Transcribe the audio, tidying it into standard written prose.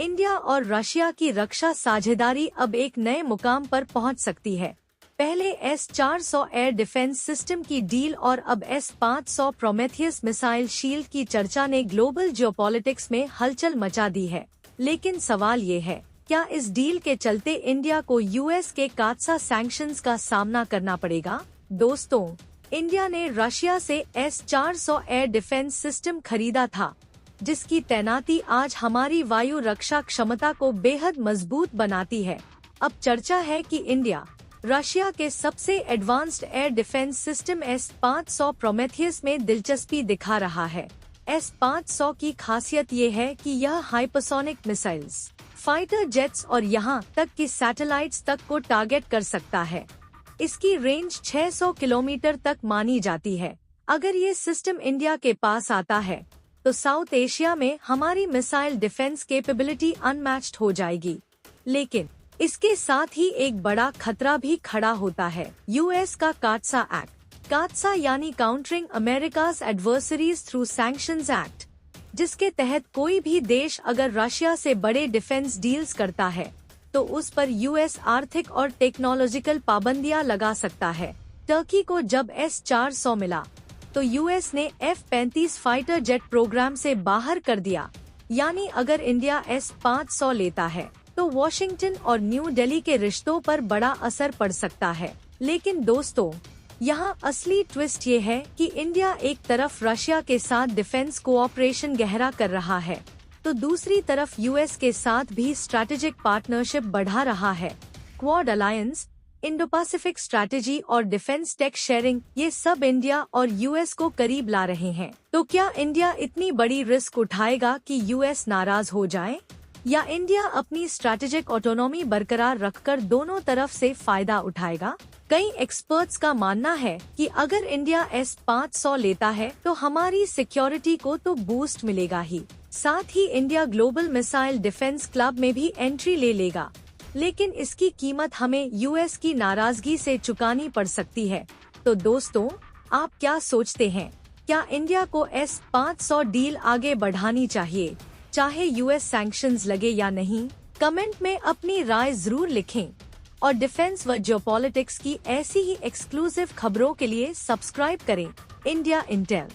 India और Russia की रक्षा साझेदारी अब एक नए मुकाम पर पहुंच सकती है। पहले S-400 एयर डिफेंस सिस्टम की डील और अब S-500 प्रोमेथियस मिसाइल शील्ड की चर्चा ने ग्लोबल जियोपॉलिटिक्स में हलचल मचा दी है। लेकिन सवाल ये है, क्या इस डील के चलते इंडिया को यूएस के कात्सा सैंक्शंस का सामना करना पड़ेगा? दोस्तों, इंडिया ने रशिया से S-400 एयर डिफेंस सिस्टम खरीदा था, जिसकी तैनाती आज हमारी वायु रक्षा क्षमता को बेहद मजबूत बनाती है। अब चर्चा है कि इंडिया रशिया के सबसे advanced air defence system S-500 Prometheus में दिलचस्पी दिखा रहा है। S-500 की खासियत ये है कि यह हाइपरसोनिक मिसाइल्स, फाइटर जेट्स और यहाँ तक कि सैटेलाइट्स तक को टारगेट कर सकता है। इसकी रेंज 600 किलोमीटर तक मानी जाती है। अगर ये सिस्टम इंडिया के पास आता है, तो साउथ एशिया में हमारी मिसाइल डिफेंस कैपेबिलिटी अनमैच्ड हो जाएगी। लेकिन इसके साथ ही एक बड़ा खतरा भी खड़ा होता है, यूएस का कात्सा एक्ट। कात्सा यानी countering America's adversaries through sanctions act, जिसके तहत कोई भी देश अगर रशिया से बड़े डिफेंस डील्स करता है, तो उस पर यूएस आर्थिक और टेक्नोलॉजिकल पाबंदियां लगा सकता है। टर्की को जब S-400 मिला, तो यूएस ने F-35 फाइटर जेट प्रोग्राम से बाहर कर दिया। यानी अगर इंडिया S-500 लेता है, तो वॉशिंगटन और न्यू दिल्ली के रिश्तों पर बड़ा असर पड़ सकता है। लेकिन दोस्तों, यहाँ असली ट्विस्ट ये है कि इंडिया एक तरफ रशिया के साथ डिफेंस कोऑपरेशन गहरा कर रहा है, तो दूसरी तरफ यूएस के साथ भी स्ट्रैटेजिक पार्टनरशिप बढ़ा रहा है। Quad alliance, Indo Pacific strategy और डिफेंस टेक शेयरिंग, ये सब इंडिया और यूएस को करीब ला रहे हैं। तो क्या इंडिया इतनी बड़ी रिस्क उठाएगा कि यूएस नाराज हो जाए, या इंडिया अपनी स्ट्रैटेजिक ऑटोनॉमी बरकरार रखकर दोनों तरफ से फायदा उठाएगा? कई एक्सपर्ट्स का मानना है कि अगर इंडिया S-500 लेता है, तो हमारी सिक्योरिटी को तो बूस्ट मिलेगा ही, साथ ही India global missile defence club में भी एंट्री ले लेगा। लेकिन इसकी कीमत हमें यूएस की नाराजगी से चुकानी पड़ सकती है। तो दोस्तों, आप क्या सोचते हैं? क्या इंडिया को S-500 डील आगे बढ़ानी चाहिए, चाहे यूएस सैंक्शंस लगे या नहीं? कमेंट में अपनी राय जरूर लिखें और डिफेंस व जियोपॉलिटिक्स की ऐसी ही एक्सक्लूसिव खबरों के लिए सब्सक्राइब करें इंडिया इंटेल।